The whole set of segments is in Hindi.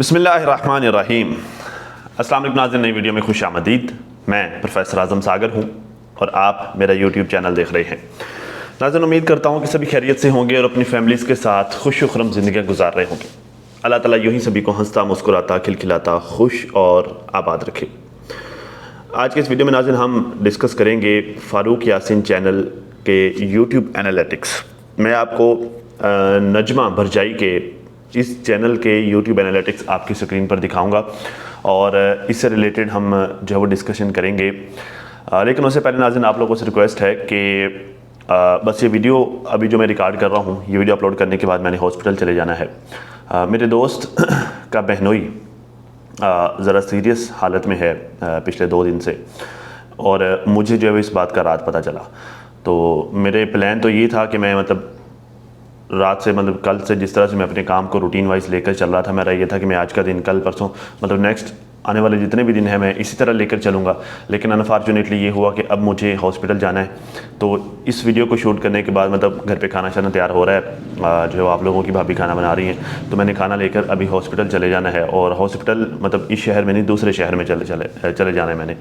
बिस्मिल्लाहिर्रहमानिर्रहीम। अस्सलाम वालेकुम नाज़रीन, नई वीडियो में खुश आमदीद। मैं प्रोफेसर आज़म सागर हूँ और आप मेरा यूट्यूब चैनल देख रहे हैं। नाज़रीन, उम्मीद करता हूँ कि सभी खैरियत से होंगे और अपनी फैमिलीज़ के साथ खुश खुरम ज़िंदगी गुजार रहे होंगे। अल्लाह ताला यूँ ही सभी को हंसता मुस्कुराता खिलखिलाता खुश और आबाद रखे। आज के इस वीडियो में नाज़रीन हम डिस्कस करेंगे फ़ारूक यासिन चैनल के यूट्यूब एनालिटिक्स। मैं आपको नजमा भरजाई के इस चैनल के यूट्यूब एनालिटिक्स आपकी स्क्रीन पर दिखाऊंगा और इससे रिलेटेड हम जो है वो डिस्कशन करेंगे। लेकिन उससे पहले नाज़रीन आप लोगों से रिक्वेस्ट है कि बस ये वीडियो अभी जो मैं रिकॉर्ड कर रहा हूँ, ये वीडियो अपलोड करने के बाद मैंने हॉस्पिटल चले जाना है। मेरे दोस्त का बहनोई ज़रा सीरियस हालत में है पिछले 2 दिन से, और मुझे जो है इस बात का रात पता चला। तो मेरे प्लान तो ये था कि मैं रात से कल से जिस तरह से मैं अपने काम को रूटीन वाइज लेकर चल रहा था, मेरा ये था कि मैं आज का दिन, कल परसों नेक्स्ट आने वाले जितने भी दिन हैं मैं इसी तरह लेकर चलूँगा। लेकिन अनफॉर्चुनेटली ये हुआ कि अब मुझे हॉस्पिटल जाना है। तो इस वीडियो को शूट करने के बाद घर पे खाना शाना तैयार हो रहा है, जो आप लोगों की भाभी खाना बना रही हैं, तो मैंने खाना लेकर अभी हॉस्पिटल चले जाना है। और हॉस्पिटल इस शहर में नहीं, दूसरे शहर में चले जाना है मैंने।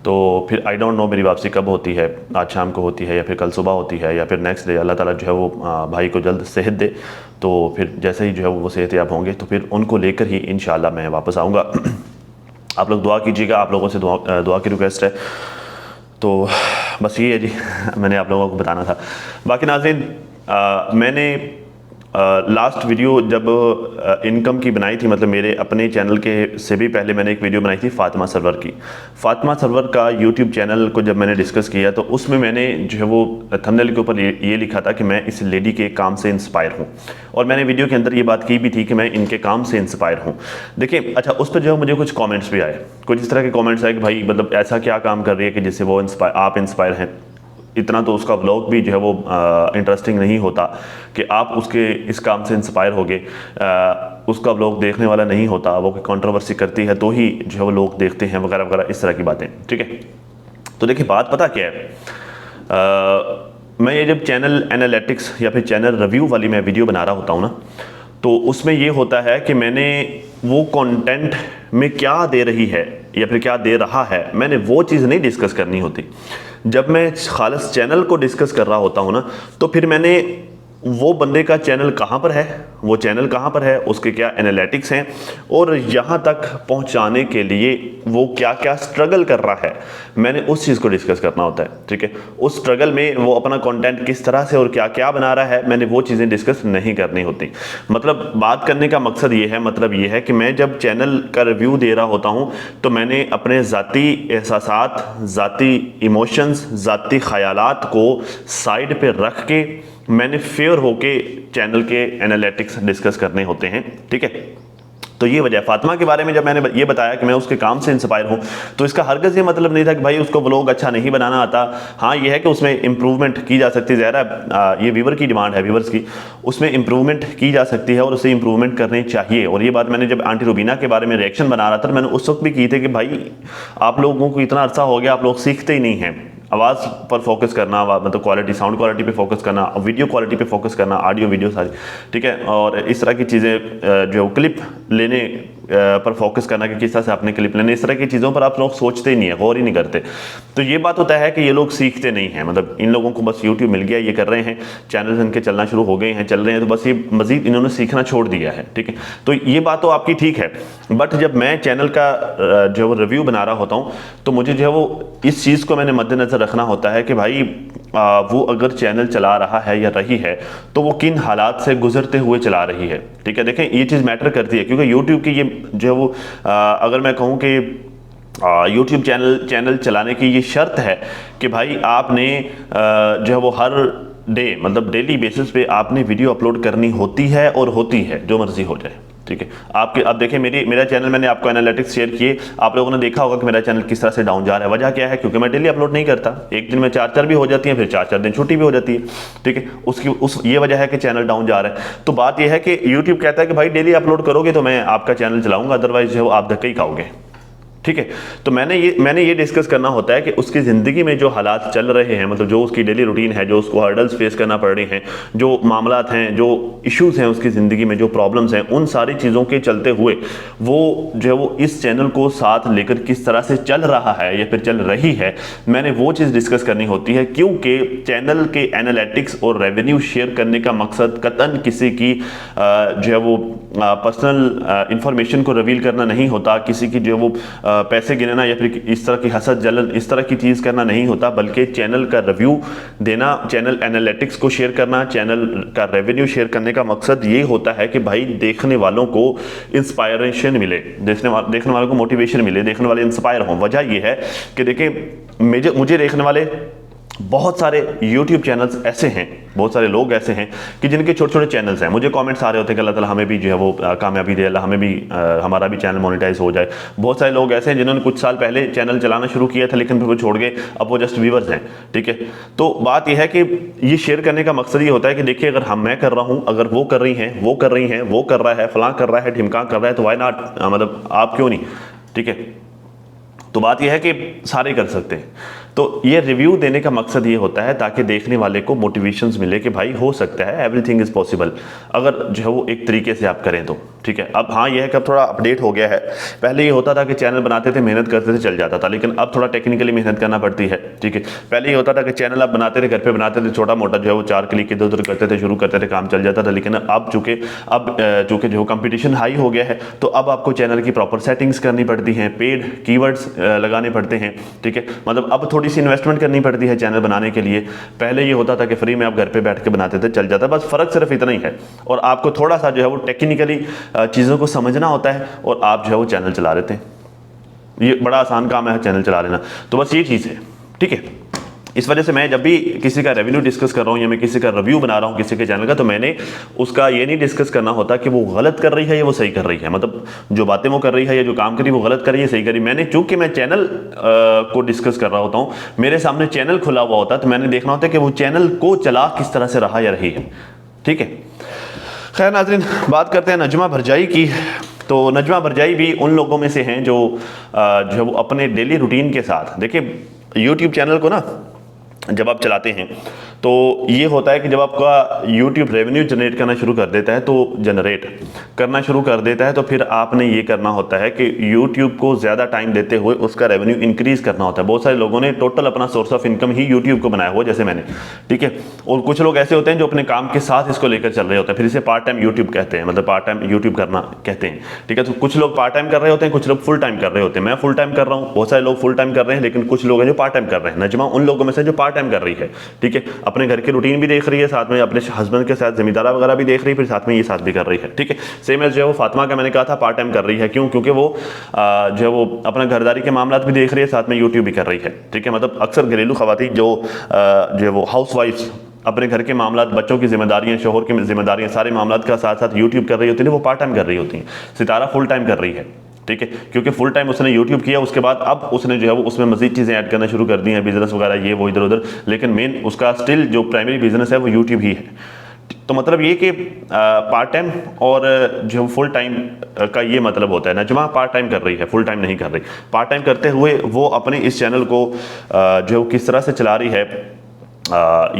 तो फिर आई डोंट नो मेरी वापसी कब होती है, आज शाम को होती है या फिर कल सुबह होती है या फिर नेक्स्ट डे। अल्लाह ताला जो है वो भाई को जल्द सेहत दे। तो फिर जैसे ही जो है वो सेहतयाब होंगे तो फिर उनको लेकर ही इंशाल्लाह मैं वापस आऊँगा। आप लोग दुआ कीजिएगा, आप लोगों से दुआ की रिक्वेस्ट है। तो बस ये है जी, मैंने आप लोगों को बताना था। बाकी नाज़रीन, मैंने लास्ट वीडियो जब इनकम की बनाई थी, मेरे अपने चैनल के से भी पहले मैंने एक वीडियो बनाई थी फातिमा सरवर की। फातिमा सरवर का यूट्यूब चैनल को जब मैंने डिस्कस किया तो उसमें मैंने जो है वो थंबनेल के ऊपर ये लिखा था कि मैं इस लेडी के काम से इंस्पायर हूँ, और मैंने वीडियो के अंदर ये बात की भी थी कि मैं इनके काम से इंस्पायर हूँ। देखिए, अच्छा, उस पर जो है मुझे कुछ कॉमेंट्स भी आए, कुछ इस तरह के कॉमेंट्स आए कि भाई ऐसा क्या काम कर रही है कि जिससे वो आप इंस्पायर हैं। इतना तो उसका व्लॉग भी जो है वो इंटरेस्टिंग नहीं होता कि आप उसके इस काम से इंस्पायर होगे। उसका व्लॉग देखने वाला नहीं होता, वो कोई कंट्रोवर्सी करती है तो ही जो है वो लोग देखते हैं, वगैरह वगैरह इस तरह की बातें। ठीक है, तो देखिए बात पता क्या है, मैं ये जब चैनल एनालिटिक्स या फिर चैनल रिव्यू वाली मैं वीडियो बना रहा होता हूँ ना, तो उसमें ये होता है कि मैंने वो कंटेंट में क्या दे रही है या फिर क्या दे रहा है, मैंने वो चीज़ नहीं डिस्कस करनी होती। जब मैं खालिस चैनल को डिस्कस कर रहा होता हूँ ना, तो फिर मैंने वो बंदे का चैनल कहाँ पर है, वो चैनल कहाँ पर है, उसके क्या एनालिटिक्स हैं, और यहाँ तक पहुँचाने के लिए वो क्या क्या स्ट्रगल कर रहा है, मैंने उस चीज़ को डिस्कस करना होता है। ठीक है, उस स्ट्रगल में वो अपना कंटेंट किस तरह से और क्या क्या बना रहा है, मैंने वो चीज़ें डिस्कस नहीं करनी होती। बात करने का मकसद ये है कि मैं जब चैनल का रिव्यू दे रहा होता हूँ तो मैंने अपने ज़ाती एहसासात, ज़ाती इमोशंस, ज़ाती ख़यालात को साइड पे रख के मैंने फेयर होके चैनल के एनालिटिक्स डिस्कस करने होते हैं। ठीक है, तो ये वजह। फातिमा के बारे में जब मैंने ये बताया कि मैं उसके काम से इंस्पायर हूँ, तो इसका हरगिज़ ये मतलब नहीं था कि भाई उसको व्लॉग अच्छा नहीं बनाना आता। हाँ, ये है कि उसमें इंप्रूवमेंट की जा सकती है। ज़ाहिर है ये व्यूवर की डिमांड है, व्यूवर्स की, उसमें इंप्रूवमेंट की जा सकती है और उसे इंप्रूवमेंट करनी चाहिए। और ये बात मैंने जब आंटी रुबीना के बारे में रिएक्शन बना रहा था, मैंने उस वक्त भी की थी कि भाई आप लोगों को इतना अरसा हो गया, आप लोग सीखते ही नहीं हैं। आवाज़ पर फोकस करना, क्वालिटी, साउंड क्वालिटी पे फोकस करना, वीडियो क्वालिटी पे फोकस करना, ऑडियो वीडियो सारी, ठीक है, और इस तरह की चीज़ें जो क्लिप लेने पर फोकस करना कि किस तरह से आपने क्लिप लेने, इस तरह की चीज़ों पर आप लोग सोचते ही नहीं है, गौर ही नहीं करते। तो ये बात होता है कि ये लोग सीखते नहीं हैं। इन लोगों को बस यूट्यूब मिल गया, ये कर रहे हैं, चैनल इनके चलना शुरू हो गए हैं, चल रहे हैं, तो बस ये मज़ीद इन्होंने सीखना छोड़ दिया है। ठीक है, तो ये बात तो आपकी ठीक है, बट जब मैं चैनल का जो वो रिव्यू बना रहा होता हूँ तो मुझे जो है वो इस चीज़ को मैंने मद्देनज़र रखना होता है कि भाई वो अगर चैनल चला रहा है या रही है तो वो किन हालात से गुजरते हुए चला रही है। ठीक है, देखें ये चीज़ मैटर करती है, क्योंकि यूट्यूब की ये जो है वो अगर मैं कहूँ कि यूट्यूब चैनल चलाने की ये शर्त है कि भाई आपने जो है वो हर डे, डेली बेसिस पे आपने वीडियो अपलोड करनी होती है, और होती है, जो मर्जी हो जाए। ठीक है, आपके अब देखें मेरा चैनल, मैंने आपको एनालिटिक्स शेयर किए, आप लोगों ने देखा होगा कि मेरा चैनल किस तरह से डाउन जा रहा है। वजह क्या है? क्योंकि मैं डेली अपलोड नहीं करता, एक दिन में 4 भी हो जाती है, फिर 4 दिन छुट्टी भी हो जाती है। ठीक है, ये वजह है कि चैनल डाउन जा रहा है। तो बात यह है कि यूट्यूब कहता है कि भाई डेली अपलोड करोगे तो मैं आपका चैनल चलाऊंगा, अदरवाइज जो है आप धक्के ही खाओगे। ठीक है। तो मैंने ये डिस्कस करना होता है कि उसकी ज़िंदगी में जो हालात चल रहे हैं, मतलब जो उसकी डेली रूटीन है, जो उसको हर्डल्स फेस करना पड़ रहे हैं, जो मामलात हैं, जो इश्यूज हैं उसकी ज़िंदगी में, जो प्रॉब्लम्स हैं, उन सारी चीज़ों के चलते हुए वो जो है वो इस चैनल को साथ लेकर किस तरह से चल रहा है या फिर चल रही है, मैंने वो चीज़ डिस्कस करनी होती है। क्योंकि चैनल के एनालिटिक्स और रेवेन्यू शेयर करने का मकसद कतन किसी की जो है वो पर्सनल इंफॉर्मेशन को रिवील करना नहीं होता, किसी की जो वो पैसे गिनना या फिर इस तरह की हसद जलन इस तरह की चीज़ करना नहीं होता, बल्कि चैनल का रिव्यू देना, चैनल एनालिटिक्स को शेयर करना, चैनल का रेवेन्यू शेयर करने का मकसद ये होता है कि भाई देखने वालों को इंस्पायरेशन मिले, देखने वालों को मोटिवेशन मिले, देखने वाले इंस्पायर हों। वजह ये है कि देखिए मुझे देखने वाले बहुत सारे YouTube चैनल्स ऐसे हैं, बहुत सारे लोग ऐसे हैं कि जिनके छोटे छोटे चैनल्स हैं। मुझे कमेंट्स आ रहे होते हैं कि अल्लाह ताला हमें भी जो है वो कामयाबी दे, अल्लाह हमें भी हमारा भी चैनल मोनेटाइज हो जाए। बहुत सारे लोग ऐसे हैं जिन्होंने कुछ साल पहले चैनल चलाना शुरू किया था लेकिन फिर वो छोड़ गए, अब वो जस्ट व्यूअर्स हैं। ठीक है, तो बात यह है कि ये शेयर करने का मकसद ये होता है कि देखिए अगर मैं कर रहा हूँ, अगर वो कर रही हैं, वो कर रही हैं, वो कर रहा है, फलां कर रहा है, ढिमका कर रहा है, तो वाई नॉट, मतलब आप क्यों नहीं। ठीक है, तो बात यह है कि सारे कर सकते हैं। तो ये रिव्यू देने का मकसद ये होता है ताकि देखने वाले को मोटिवेशंस मिले कि भाई हो सकता है, एवरीथिंग इज़ पॉसिबल, अगर जो है वो एक तरीके से आप करें तो। ठीक है, अब हाँ यह है कि अब थोड़ा अपडेट हो गया है। पहले ये होता था कि चैनल बनाते थे, मेहनत करते थे, चल जाता था, लेकिन अब थोड़ा टेक्निकली मेहनत करना पड़ती है। ठीक है, पहले ये होता था कि चैनल आप बनाते थे, घर पे बनाते थे, छोटा मोटा जो है वो 4 क्लिक इधर उधर करते थे, शुरू करते थे, काम चल जाता था। लेकिन अब चूँकि जो कंपटीशन हाई हो गया है, तो अब आपको चैनल की प्रॉपर सेटिंग्स करनी पड़ती हैं, पेड कीवर्ड्स लगाने पड़ते हैं। ठीक है, मतलब अब थोड़ी सी इन्वेस्टमेंट करनी पड़ती है चैनल बनाने के लिए। पहले ये होता था कि फ्री में आप घर पे बैठ के बनाते थे, चल जाता, बस फर्क सिर्फ इतना ही है। और आपको थोड़ा सा जो है वो टेक्निकली चीज़ों को समझना होता है और आप जो है वो चैनल चला लेते हैं। ये बड़ा आसान काम है चैनल चला लेना, तो बस ये चीज़ है। ठीक है, इस वजह से मैं जब भी किसी का रेवेन्यू डिस्कस कर रहा हूँ या मैं किसी का रिव्यू बना रहा हूँ किसी के चैनल का, तो मैंने उसका ये नहीं डिस्कस करना होता कि वो गलत कर रही है या वो सही कर रही है, मतलब जो बातें वो कर रही है या जो काम करी वो गलत कर रही है, सही करी। मैंने चूंकि मैं चैनल को डिस्कस कर रहा होता हूँ, मेरे सामने चैनल खुला हुआ होता है, तो मैंने देखना होता है कि वो चैनल को चला किस तरह से रहा या रही है। ठीक है, खैर नाज़रीन, बात करते हैं नजमा भरजाई की। तो नजमा भरजाई भी उन लोगों में से हैं जो वो अपने डेली रूटीन के साथ, देखिए यूट्यूब चैनल को ना जब आप चलाते हैं तो ये होता है कि जब आपका YouTube रेवेन्यू जनरेट करना शुरू कर देता है, तो जनरेट करना शुरू कर देता है, तो फिर आपने ये करना होता है कि YouTube को ज़्यादा टाइम देते हुए उसका रेवेन्यू इंक्रीज़ करना होता है। बहुत सारे लोगों ने टोटल अपना source of income he YouTube को बनाया हुआ, जैसे मैंने। ठीक है, और कुछ लोग ऐसे होते हैं जो अपने काम के साथ इसको लेकर चल रहे होते हैं, फिर इसे पार्ट टाइम YouTube कहते हैं, मतलब पार्ट टाइम YouTube करना कहते हैं। ठीक है, तो कुछ लोग पार्ट टाइम कर रहे होते हैं, कुछ लोग फुल टाइम कर रहे होते हैं। मैं फुल टाइम कर रहा हूँ, बहुत सारे लोग फुल टाइम कर रहे हैं, लेकिन कुछ लोग हैं जो पार्ट टाइम कर रहे हैं। नजमा उन लोगों में से जो पार्ट टाइम कर रही है। ठीक है, अपने घर की रूटीन भी देख रही है, साथ में अपने हस्बैंड के साथ जिम्मेदारा वगैरह भी देख रही है, फिर साथ में ये साथ भी कर रही है। ठीक है, सेम एज जो है वो फातिमा का मैंने कहा था पार्ट टाइम कर रही है। क्यों? क्योंकि वो जो है वो अपना घरदारी के मामला भी देख रही है, साथ में यूट्यूब भी कर रही है। ठीक है, मतलब अक्सर घरेलू खवातीन जो है वो हाउस वाइफ्स अपने घर के मामला, बच्चों की जिम्मेदारियां, शोहर की जिम्मेदारियां, सारे मामला का साथ साथ यूट्यूब कर रही होती है, वो पार्ट टाइम कर रही होती हैं। सितारा फुल टाइम कर रही है। ठीक है, क्योंकि फुल टाइम उसने यूट्यूब किया, उसके बाद अब उसने जो है वो उसमें मजीद चीज़ें ऐड करना शुरू कर दी हैं, बिजनेस वगैरह ये वो इधर उधर, लेकिन मेन उसका स्टिल जो प्राइमरी बिजनेस है वो यूट्यूब ही है। तो मतलब ये कि पार्ट टाइम और जो फुल टाइम का ये मतलब होता है। नजमा पार्ट टाइम कर रही है, फुल टाइम नहीं कर रही। पार्ट टाइम करते हुए वो अपने इस चैनल को जो किस तरह से चला रही है,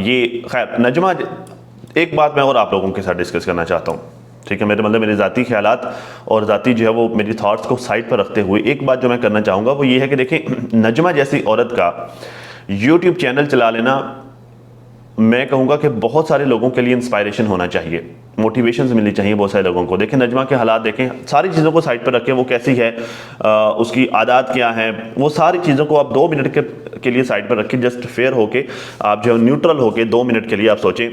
ये खैर नजमा, एक बात मैं और आप लोगों के साथ डिस्कस करना चाहता हूँ। ठीक है, मेरे ज़ाती ख्यालात और ज़ाती जो है वो मेरी थॉट्स को साइड पर रखते हुए एक बात जो मैं करना चाहूँगा वो ये है कि देखें, नजमा जैसी औरत का यूट्यूब चैनल चला लेना, मैं कहूँगा कि बहुत सारे लोगों के लिए इंस्पायरेशन होना चाहिए, मोटिवेशन मिलनी चाहिए बहुत सारे लोगों को। देखें नजमा के हालात देखें, सारी चीज़ों को साइड पर रखें, वो कैसी है, उसकी आदत क्या है, वो सारी चीज़ों को आप 2 मिनट के लिए साइड पर रखें। जस्ट फेयर होके आप जो न्यूट्रल होके 2 मिनट के लिए आप सोचें।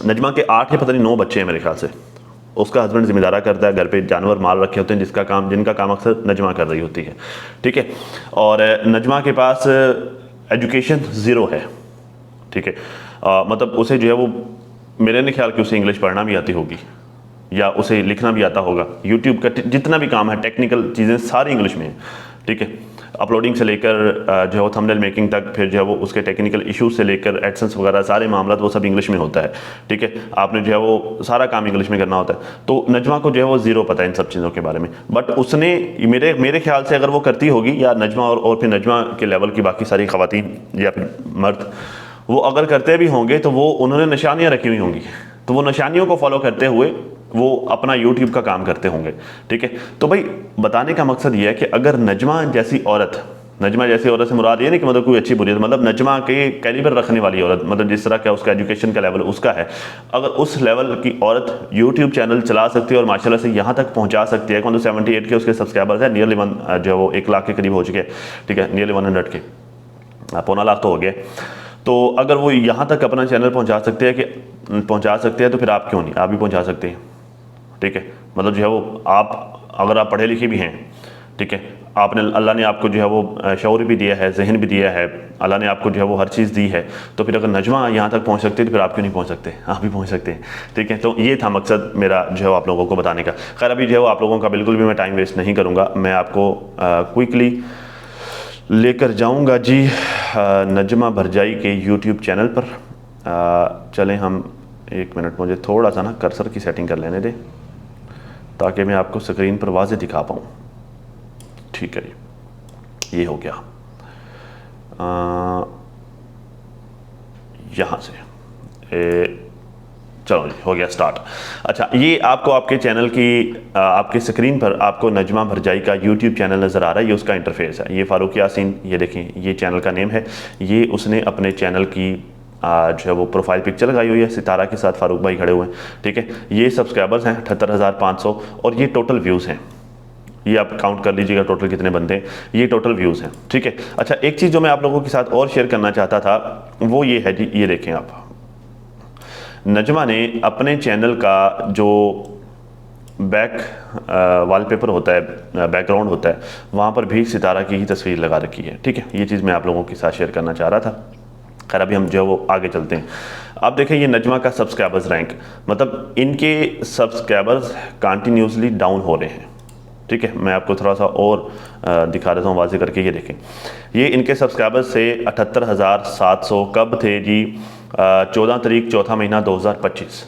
नजमा के 8 या पता नहीं 9 बच्चे हैं मेरे ख्याल से, उसका हस्बैंड जिम्मेदारा करता है, घर पे जानवर माल रखे होते हैं जिनका काम अक्सर नजमा कर रही होती है। ठीक है, और नजमा के पास एजुकेशन ज़ीरो है। ठीक है, मतलब उसे जो है वो, मेरे नहीं ख्याल कि उसे इंग्लिश पढ़ना भी आती होगी या उसे लिखना भी आता होगा। यूट्यूब का जितना भी काम है, टेक्निकल चीज़ें सारी इंग्लिश में है। ठीक है, अपलोडिंग से लेकर जो है वो थंबनेल मेकिंग तक, फिर जो है वो उसके टेक्निकल इश्यूज से लेकर एडसेंस वगैरह सारे मामला वो सब इंग्लिश में होता है, ठीक है। आपने जो है वो सारा काम इंग्लिश में करना होता है। तो नजमा को जो है वो ज़ीरो पता है इन सब चीज़ों के बारे में, बट उसने मेरे ख्याल से अगर वो करती होगी, या नजमा और फिर नजमा के लेवल की बाकी सारी ख़वातीन या फिर मर्द, वो अगर करते भी होंगे तो वो उन्होंने निशानियाँ रखी हुई होंगी, तो वो निशानियों को फॉलो करते हुए वो अपना यूट्यूब का काम करते होंगे, ठीक है। तो भाई बताने का मकसद ये है कि अगर नजमा जैसी औरत से मुराद ये नहीं कि मतलब कोई अच्छी बुरी, मतलब नजमा के कैलिबर रखने वाली औरत, मतलब जिस तरह का उसका एजुकेशन का लेवल उसका है, अगर उस लेवल की औरत यूट्यूब चैनल चला सकती है और माशाल्लाह से यहाँ तक पहुँचा सकती है, कौन 78 के उसके सब्सक्राइबर्स है, नियरली जो है वो 1 लाख के करीब हो चुके हैं, ठीक है, नियरली 100 के, पौना लाख तो हो गया। तो अगर वो यहाँ तक अपना चैनल पहुँचा सकते हैं तो फिर आप क्यों नहीं, आप भी पहुँचा सकते हैं, ठीक है। मतलब जो है वो आप अगर आप पढ़े लिखे भी हैं, ठीक है, आपने अल्लाह ने आपको जो है वो शऊर भी दिया है, जहन भी दिया है, अल्लाह ने आपको जो है वो हर चीज़ दी है, तो फिर अगर नजमा यहाँ तक पहुँच सकते हैं तो फिर आप क्यों नहीं पहुँच सकते, आप भी पहुँच सकते हैं, ठीक है। तो ये था मकसद मेरा जो है आप लोगों को बताने का। खैर अभी जो है वो आप लोगों का बिल्कुल भी मैं टाइम वेस्ट नहीं करूँगा, मैं आपको क्विकली लेकर जाऊँगा जी नजमा भरजाई के यूट्यूब चैनल पर। चलें हम 1 मिनट, मुझे थोड़ा सा ना कर्सर की सेटिंग कर लेने दें ताकि मैं आपको स्क्रीन पर वाज़े दिखा पाऊँ, ठीक है जी, ये हो गया। यहाँ से चलो जी हो गया स्टार्ट। अच्छा, ये आपको आपके चैनल की आपके स्क्रीन पर आपको नजमा भरजाई का यूट्यूब चैनल नज़र आ रहा है, ये उसका इंटरफेस है। ये फ़ारूक यासीन, ये देखें, ये चैनल का नेम है, ये उसने अपने चैनल की जो है वो प्रोफाइल पिक्चर लगाई हुई है, सितारा के साथ फारूक भाई खड़े हुए हैं, ठीक है। ये सब्सक्राइबर्स हैं 78,500 और ये टोटल व्यूज़ हैं, ये आप काउंट कर लीजिएगा टोटल कितने बनते हैं, ये टोटल व्यूज़ हैं, ठीक है। अच्छा, एक चीज़ जो मैं आप लोगों के साथ और शेयर करना चाहता था वो ये है जी, ये देखें आप, नजमा ने अपने चैनल का जो बैक वॉलपेपर होता है, बैकग्राउंड होता है, वहाँ पर भी सितारा की ही तस्वीर लगा रखी है, ठीक है। ये चीज़ मैं आप लोगों के साथ शेयर करना चाह रहा था। खैर अभी हम जो है वो आगे चलते हैं। अब देखें ये नजमा का सब्सक्राइबर्स रैंक, मतलब इनके सब्सक्राइबर्स कंटिन्यूसली डाउन हो रहे हैं, ठीक है। मैं आपको थोड़ा सा और दिखा देता हूँ वाज़े करके, ये देखें, ये इनके सब्सक्राइबर्स से 78,700 कब थे जी, 14 तारीख चौथा महीना 2025,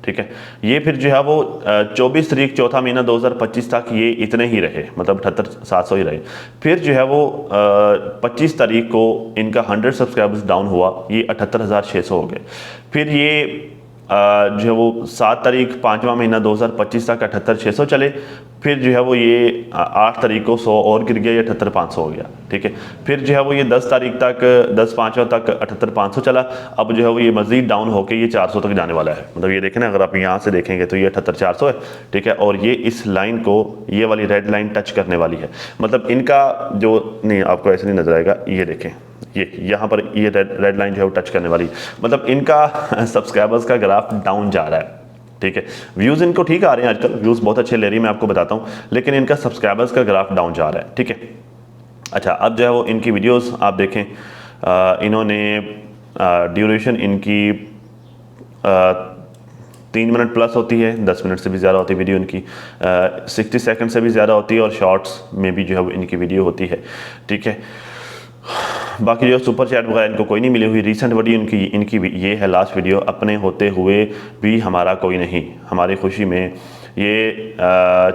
ठीक है। ये फिर जो है वो 24 तारीख चौथा महीना 2025 तक ये इतने ही रहे, मतलब 78,700 ही रहे। फिर जो है वो 25 तारीख को इनका 100 सब्सक्राइबर्स डाउन हुआ, ये 78,600 हो गए। फिर ये जो है वो 7 तारीख 5वां महीना 2025 तक 78,600 चले। फिर जो है वो ये 8 तारीख को 100 और गिर गया, ये 78,500 हो गया, ठीक है। फिर जो है वो ये 10 तारीख तक 10/5 तक 78,500 चला। अब जो है वो ये मज़ीद डाउन होकर ये 400 तक जाने वाला है, मतलब ये देखें ना, अगर आप यहाँ से देखेंगे तो ये 78,400 है, ठीक है। और ये इस लाइन को, ये वाली रेड लाइन टच करने वाली है, मतलब इनका जो, नहीं आपको ऐसे नहीं नजर आएगा, ये देखें, ये यहाँ पर ये रेड लाइन जो है वो टच करने वाली, मतलब इनका सब्सक्राइबर्स का ग्राफ डाउन जा रहा है, ठीक है। व्यूज़ इनको ठीक आ रहे हैं आजकल, व्यूज़ बहुत अच्छे ले रही है, मैं आपको बताता हूँ, लेकिन इनका सब्सक्राइबर्स का ग्राफ डाउन जा रहा है, ठीक है। अच्छा, अब जो है वो इनकी वीडियोस आप देखें, इन्होंने ड्यूरेशन इनकी 3 मिनट प्लस होती है, 10 मिनट से भी ज़्यादा होती है वीडियो इनकी, 60 सेकंड से भी ज़्यादा होती है, और शॉर्ट्स में भी जो है वो इनकी वीडियो होती है, ठीक है। बाकी जो सुपर चैट वगैरह इनको कोई नहीं मिली हुई। रीसेंट वीडियो इनकी ये है लास्ट वीडियो, अपने होते हुए भी हमारा कोई नहीं, हमारी खुशी में, ये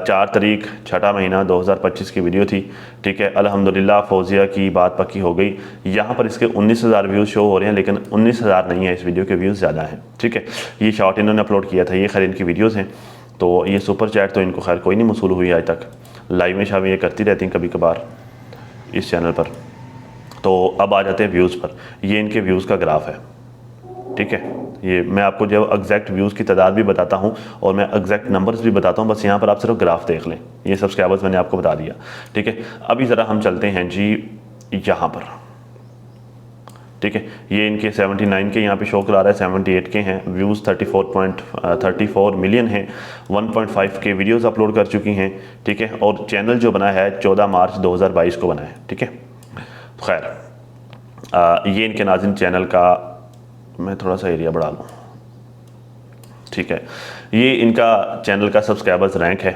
4 तारीख 6वां महीना 2025 की वीडियो थी, ठीक है। अल्हम्दुलिल्लाह फौजिया की बात पक्की हो गई। यहाँ पर इसके 19,000 व्यूज़ शो हो रहे हैं, लेकिन 19,000 नहीं है, इस वीडियो के व्यूज़ ज़्यादा हैं, ठीक है। ये शॉर्ट इन्होंने अपलोड किया था, ये खैर इनकी वीडियोज़ हैं। तो ये सुपर चैट तो इनको खैर कोई नहीं मसूल हुई आज तक, लाइव में शामिल ये करती रहती हैं कभी कभार इस चैनल पर। तो अब आ जाते हैं व्यूज़ पर, ये इनके व्यूज़ का ग्राफ है, ठीक है। ये मैं आपको जो एग्जैक्ट व्यूज़ की तादाद भी बताता हूँ और मैं एग्जैक्ट नंबर्स भी बताता हूँ, बस यहाँ पर आप सिर्फ ग्राफ देख लें। ये सब्सक्राइबर्स मैंने आपको बता दिया, ठीक है। अभी ज़रा हम चलते हैं जी यहाँ पर, ठीक है। ये इनके 79 के यहाँ पे शो करा रहा है, 78 के हैं व्यूज़, 34 मिलियन हैं, 1.5 के वीडियोज़ अपलोड कर चुकी हैं, ठीक है। और चैनल जो बना है 14 मार्च 2022 को बना है, ठीक है। खैर ये इनके नाज़रीन चैनल का, मैं थोड़ा सा एरिया बढ़ा लूँ, ठीक है। ये इनका चैनल का सब्सक्राइबर्स रैंक है,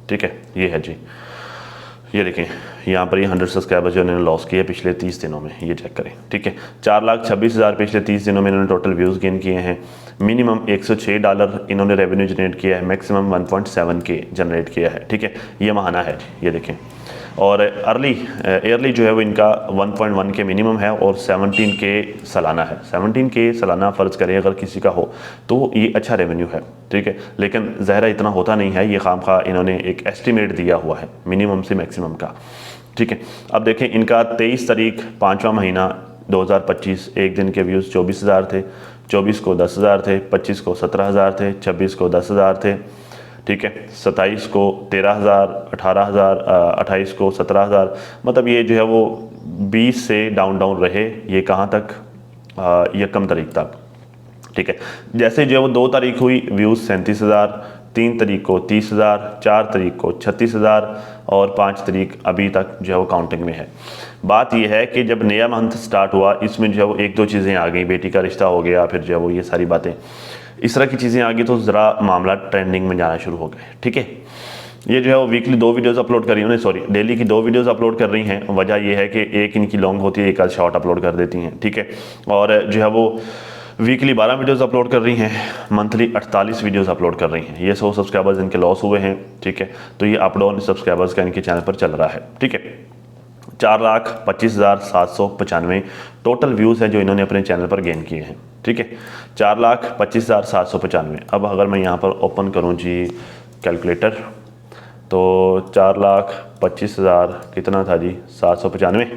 ठीक है, ये है जी। ये देखें यहाँ पर ये 100 सब्सक्राइबर्स जो इन्होंने लॉस किए पिछले 30 दिनों में, ये चेक करें, ठीक है। 4,26,000 पिछले 30 दिनों में इन्होंने टोटल व्यूज़ गेन किए हैं। मिनिमम $106 इन्होंने रेवेन्यू जनरेट किया है, मैक्सिमम 1.7K जनरेट किया है, ठीक है। ये महाना है, ये देखें। और ईयरली जो है वो इनका 1.1K मिनिमम है और 17K सालाना है। 17K सालाना फ़र्ज़ करें अगर किसी का हो तो ये अच्छा रेवेन्यू है, ठीक है। लेकिन ज़ाहिर इतना होता नहीं है, ये खामखा इन्होंने एक एस्टिमेट दिया हुआ है मिनिमम से मैक्सिमम का, ठीक है। अब देखें इनका 23 तारीख 5वां महीना 2025 एक दिन के व्यूज़ 24,000 थे, 24 को 10,000 थे, 25 को 17,000 थे, 26 को 10,000 थे, ठीक है। 27 को 13,000, 18,000, 28 को 17,000, मतलब ये जो है वो 20 से डाउन रहे। ये कहाँ तक, यकम तारीख तक, ठीक है। जैसे जो है वो 2 तारीख हुई व्यूज़ 37,000, 3 तारीख को 30,000, 4 तारीख को 36,000 और 5 तारीख अभी तक जो है वो काउंटिंग में है। बात यह है कि जब नया मंथ स्टार्ट हुआ इसमें जो है वो 1-2 चीज़ें आ गई, बेटी का रिश्ता हो गया, फिर जो है वो ये सारी बातें, इस तरह की चीज़ें आ गई तो ज़रा मामला ट्रेंडिंग में जाना शुरू हो गए, ठीक है। ये जो है वो वीकली 2 वीडियोस अपलोड कर रही हैं, सॉरी डेली की 2 वीडियोस अपलोड कर रही हैं। वजह यह है कि एक इनकी लॉन्ग होती है, एक आध शॉर्ट अपलोड कर देती हैं, ठीक है। और जो है वो वीकली 12 वीडियोस अपलोड कर रही हैं, मंथली 48 वीडियोस अपलोड कर रही हैं। ये 100 सब्सक्राइबर्स इनके लॉस हुए हैं, ठीक है। तो ये अप डाउन सब्सक्राइबर्स का इनके चैनल पर चल रहा है, ठीक है। 4,25,795 टोटल व्यूज़ हैं जो इन्होंने अपने चैनल पर गेन किए हैं, ठीक है। 4,25,795। अब अगर मैं यहाँ पर ओपन करूँ जी कैलकुलेटर, तो 4,25,000 कितना था जी, 795,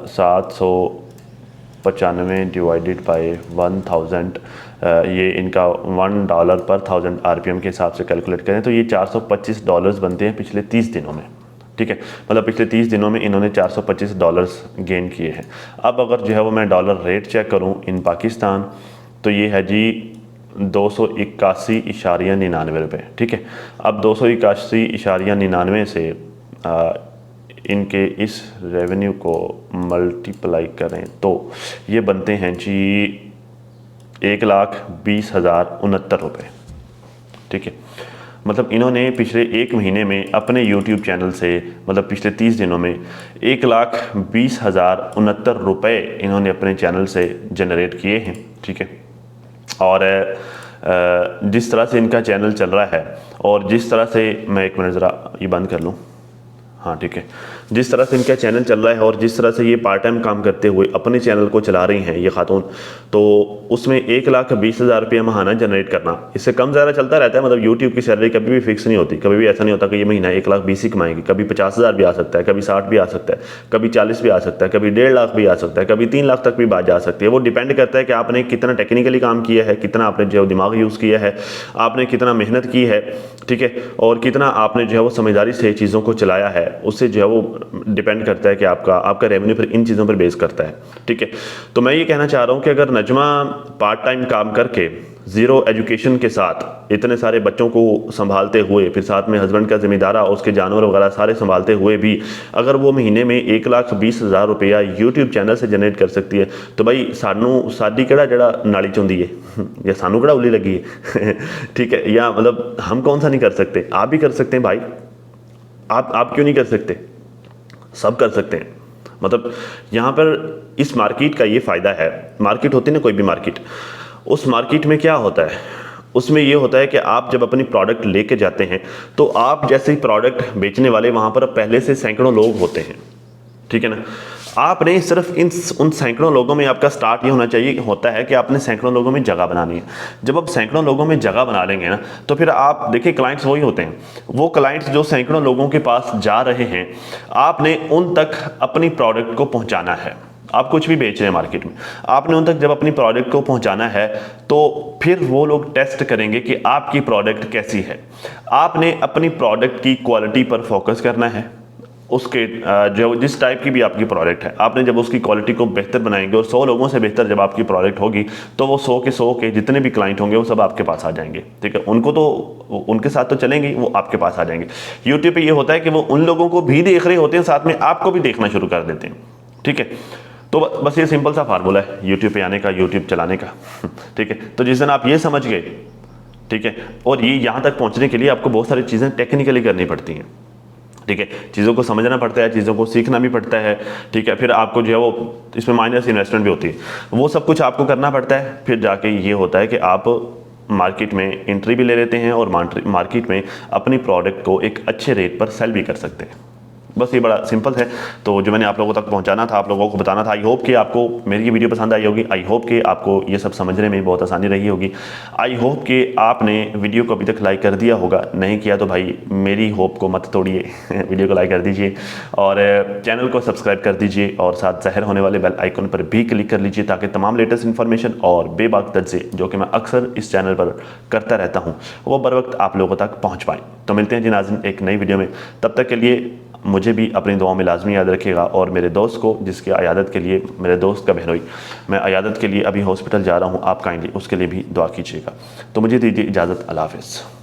795 डिवाइडेड बाई 1000, ये इनका $1 पर 1000 RPM के हिसाब से कैलकुलेट करें तो ये $425 बनते हैं पिछले 30 दिनों में, ठीक है। मतलब पिछले 30 दिनों में इन्होंने $425 गेन किए हैं। अब अगर जो है वो मैं डॉलर रेट चेक करूं इन पाकिस्तान तो ये है जी 281.99 रुपये, ठीक है। अब 281.99 से इनके इस रेवेन्यू को मल्टीप्लाई करें तो ये बनते हैं जी 1,20,069 रुपये, ठीक है। मतलब इन्होंने पिछले 1 महीने में अपने YouTube चैनल से, मतलब पिछले 30 दिनों में 1,20,069 रुपये इन्होंने अपने चैनल से जनरेट किए हैं, ठीक है। और जिस तरह से इनका चैनल चल रहा है और जिस तरह से, मैं 1 मिनट ज़रा ये बंद कर लूँ, हाँ ठीक है। जिस तरह से इनका चैनल चल रहा है और जिस तरह से ये पार्ट टाइम काम करते हुए अपने चैनल को चला रही हैं ये खातून, तो उसमें 1,20,000 रुपये महाना जनरेट करना, इससे कम ज़्यादा चलता रहता है। मतलब यूट्यूब की सैलरी कभी भी फिक्स नहीं होती, कभी भी ऐसा नहीं होता कि ये महीना 1,20,000 ही कमाएंगे। कभी 50,000 भी आ सकता है, कभी 60 भी आ सकता है, कभी 40 भी आ सकता है, कभी 1.5 लाख भी आ सकता है, कभी 3 लाख तक भी बात जा सकती है। वो डिपेंड करता है कि आपने कितना टेक्निकली काम किया है, कितना आपने जो दिमाग यूज़ किया है, आपने कितना मेहनत की है, ठीक है, और कितना आपने जो है वो समझदारी से चीज़ों को चलाया है। उससे जो है वो डिपेंड करता है कि आपका रेवेन्यू फिर इन चीज़ों पर बेस करता है, ठीक है। तो मैं ये कहना चाह रहा हूँ कि अगर नजमा पार्ट टाइम काम करके ज़ीरो एजुकेशन के साथ इतने सारे बच्चों को संभालते हुए, फिर साथ में हस्बैंड का जिम्मेदारा, उसके जानवर वगैरह सारे संभालते हुए भी अगर वो महीने में 1,20,000 रुपया यूट्यूब चैनल से जनरेट कर सकती है तो भाई साडी केड़ा जड़ा नाली चुंदी है या सानू केड़ा उल्ली लगी है ठीक है। या मतलब हम कौन सा नहीं कर सकते, आप भी कर सकते हैं भाई। आप क्यों नहीं कर सकते, सब कर सकते हैं। मतलब यहाँ पर इस मार्केट का ये फ़ायदा है, मार्केट होती है ना कोई भी मार्केट, उस मार्केट में क्या होता है, उसमें ये होता है कि आप जब अपनी प्रोडक्ट लेके जाते हैं तो आप जैसे ही प्रोडक्ट बेचने वाले वहाँ पर पहले से सैकड़ों लोग होते हैं, ठीक है ना। आपने सिर्फ उन सैकड़ों लोगों में, आपका स्टार्ट ये होना चाहिए होता है कि आपने सैकड़ों लोगों में जगह बनानी है। जब आप सैकड़ों लोगों में जगह बना लेंगे ना तो फिर आप देखिए क्लाइंट्स वही होते हैं, वो क्लाइंट्स जो सैकड़ों लोगों के पास जा रहे हैं, आपने उन तक अपनी प्रोडक्ट को पहुंचाना है। आप कुछ भी बेच रहे हैं मार्केट में, आपने उन तक जब अपनी प्रोडक्ट को पहुंचाना है तो फिर वो लोग टेस्ट करेंगे कि आपकी प्रोडक्ट कैसी है। आपने अपनी प्रोडक्ट की क्वालिटी पर फोकस करना है। उसके जो जिस टाइप की भी आपकी प्रोडक्ट है, आपने जब उसकी क्वालिटी को बेहतर बनाएंगे और 100 लोगों से बेहतर जब आपकी प्रोडक्ट होगी तो वो 100 के जितने भी क्लाइंट होंगे वो सब आपके पास आ जाएंगे, ठीक है। उनको तो उनके साथ तो चलेंगे, वो आपके पास आ जाएंगे। यूट्यूब पे ये होता है कि वो उन लोगों को भी देख रहे होते हैं, साथ में आपको भी देखना शुरू कर देते हैं, ठीक है। तो बस ये सिंपल सा फार्मूला है यूट्यूब पे आने का, यूट्यूब चलाने का, ठीक है। तो जिस दिन आप ये समझ गए, ठीक है, और ये यहाँ तक पहुँचने के लिए आपको बहुत सारी चीज़ें टेक्निकली करनी पड़ती हैं। ठीक है, चीज़ों को समझना पड़ता है, चीज़ों को सीखना भी पड़ता है। ठीक है, फिर आपको जो है वो इसमें माइनस इन्वेस्टमेंट भी होती है, वो सब कुछ आपको करना पड़ता है। फिर जाके ये होता है कि आप मार्केट में एंट्री भी ले लेते हैं और मार्केट में अपनी प्रोडक्ट को एक अच्छे रेट पर सेल भी कर सकते हैं। बस ये बड़ा सिंपल है। तो जो मैंने आप लोगों तक पहुंचाना था, आप लोगों को बताना था। आई होप कि आपको मेरी ये वीडियो पसंद आई होगी। आई होप कि आपको ये सब समझने में बहुत आसानी रही होगी। आई होप कि आपने वीडियो को अभी तक लाइक कर दिया होगा। नहीं किया तो भाई मेरी होप को मत तोड़िए वीडियो को लाइक कर दीजिए और चैनल को सब्सक्राइब कर दीजिए और साथ ज़ाहिर होने वाले बेल आइकन पर भी क्लिक कर लीजिए ताकि तमाम लेटेस्ट इन्फॉर्मेशन और बेबाक दर्जे जो कि मैं अक्सर इस चैनल पर करता रहता हूँ वो बर वक्त आप लोगों तक पहुँच पाएँ। तो मिलते हैं जी नाज़रीन एक नई वीडियो में। तब तक के लिए मुझे भी अपनी दुआओं में लाजमी याद रखिएगा और मेरे दोस्त को, जिसकी अयादत के लिए, मेरे दोस्त का बहनोई, मैं अयादत के लिए अभी हॉस्पिटल जा रहा हूँ, आप काइंडली उसके लिए भी दुआ कीजिएगा। तो मुझे दीजिए इजाज़त। अल्लाह हाफ़िज़।